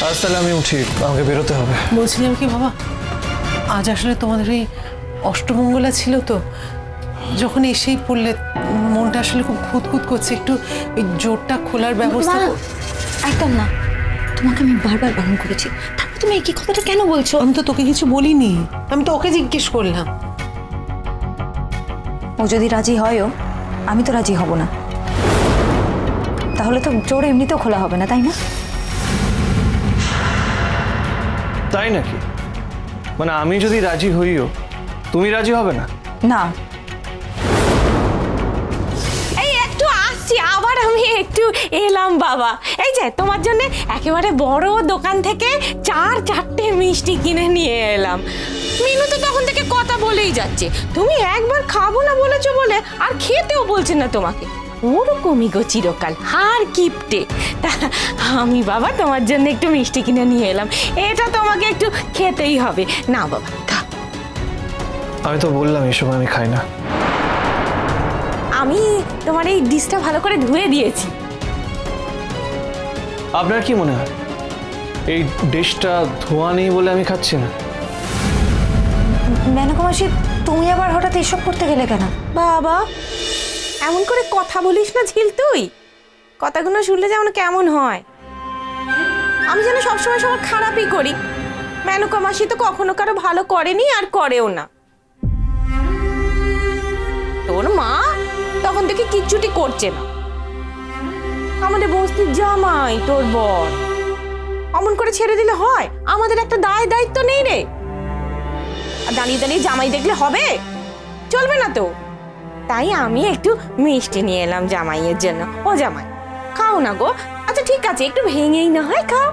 আজ তাহলে আমি উঠি, আমাকে বেরোতে হবে। বলছিলাম কি বাবা, আজ আসলে তোমাদের এই অষ্টমঙ্গলা ছিল তো, যখন এসেই পড়লে মনটা আসলে খুব খুঁতখুত করছে, একটু ওই জোরটা খোলার ব্যবস্থা। একদম না, তোমাকে আমি বারবার বারণ করেছি, তারপর তুমি এই কথাটা কেন বলছো? আমি তো তোকে কিছু বলিনি, আমি তো ওকে জিজ্ঞেস করলাম। ও যদি রাজি হয়ও, আমি তো রাজি হব না। তাহলে তো জোর এমনিতেও খোলা হবে না, তাই না? তাই নাকি? মানে আমি যদি রাজি হইও, তুমি রাজি হবে না? না। এই একটু আসছি, আবার আমি একটু এলাম বাবা। এই যে তোমার জন্য একেবারে বড় দোকান থেকে চারটে মিষ্টি কিনে নিয়ে এলাম। মিনু তো তখন থেকে কথা বলেই যাচ্ছে, তুমি একবার খাবো না বলেছো বলে আর খেতেও বলছে না তোমাকে। ওরকমই গো চিরকাল, হার কিপটে। তা আমি বাবা তোমার জন্য একটু মিষ্টি কিনে নিয়ে এলাম, এটা তোমাকে একটু খেতেই হবে। না বাবা খা। আমি তো বললাম এসব আমি খাই না। আমি তোমার এই ডিশটা ভালো করে ধুয়ে দিয়েছি। আপনার কি মনে হয় এই ডিশটা ধোয়া নেই বলে আমি খাচ্ছি না? মেনকা মাসি, তুমি আবার হঠাৎ এসব করতে গেলে কেন? বাবা এমন করে কথা বলিস না ঝিল, তুই কথাগুলো শুনলে যেমন কেমন হয়। আমি যেন সবসময় সবার খারাপই করি। মেনকা মাসি তো কখনো কারো ভালো করেনি আর করেও না। তোর মা তখন থেকে কিচ্ছুটি করছে না। আমাদের বস্তির জামাই তোর বর, অমন করে ছেড়ে দিলে হয়? আমাদের একটা দায়িত্ব নেই রে। আর দাঁড়িয়ে দাঁড়িয়ে জামাই দেখলে হবে? চলবে না তো। তাই আমি একটু মিষ্টি নিয়ে এলাম জামাইয়ের জন্য। ও জামাই খাও না গো। আচ্ছা ঠিক আছে, একটু ভেঙেই না হয় খাও।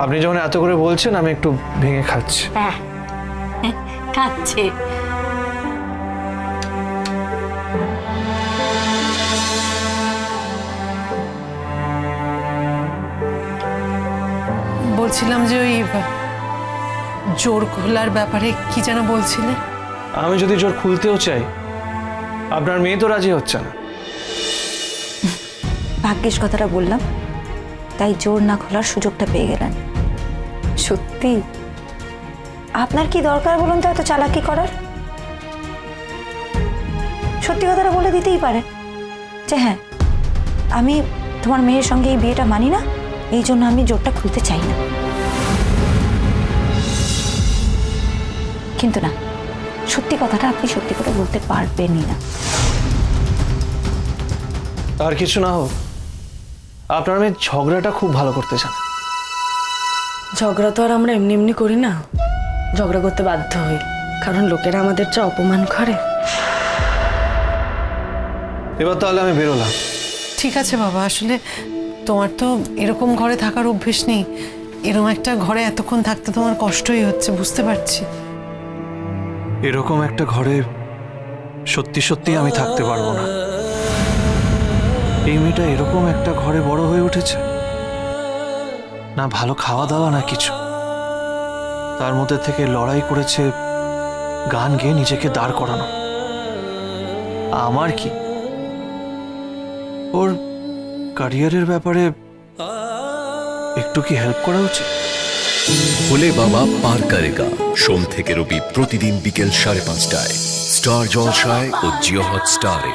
আপনি যখন এত করে বলছেন আমি একটু ভেঙে খাচ্ছি। হ্যাঁ খাচ্ছে। বলছিলাম যে ওই জোর খোলার ব্যাপারে কি যেন বলছিলে? আমি যদি জোর খুলতেও চাই, আপনার মেয়ে তো রাজি হচ্ছে না। ভাগ্যিস কথাটা বললাম, তাই জোর না খোলার সুযোগটা পেয়ে গেলেন। সত্যি আপনার কি দরকার বলুন তো এত চালাকি করার? সত্যি কথাটা বলে দিতেই পারে যে হ্যাঁ, আমি তোমার মেয়ের সঙ্গে এই বিয়েটা মানি না, এই জন্য আমি জোরটা খুলতে চাই না। কিন্তু না, সত্যি কথাটা আপনি সত্যি করে বলতে পারবেনই না। আর কিছু না হোক, আপনার মেয়ে ঝগড়াটা খুব ভালো করতে চান। ঝগড়া তো আর আমরা এমনি এমনি করি না, ঝগড়া করতে বাধ্য হই, কারণ লোকেরা আমাদের যা অপমান করে। এবার তাহলে আমি বেরোলাম। ঠিক আছে বাবা, আসলে তোমার তো এরকম ঘরে থাকার অভ্যেস নেই। এরকম একটা ঘরে এতক্ষণ থাকতে তোমার কষ্টই হচ্ছে, বুঝতে পারছি। এরকম একটা ঘরে সত্যি সত্যি আমি থাকতে পারবো না। এই মেয়েটা এরকম একটা ঘরে বড় হয়ে উঠেছে, না ভালো খাওয়া দাওয়া না কিছু, তার মধ্যে থেকে লড়াই করেছে গান গেয়ে নিজেকে দাঁড় করানো। আমার কি ওর ক্যারিয়ারের ব্যাপারে একটু কি হেল্প করা উচিত? ভোলে বাবা পার করেগা, সোম থেকে রবি প্রতিদিন বিকেল 5:30টায় স্টার জলসায় ও জিও হটস্টারে।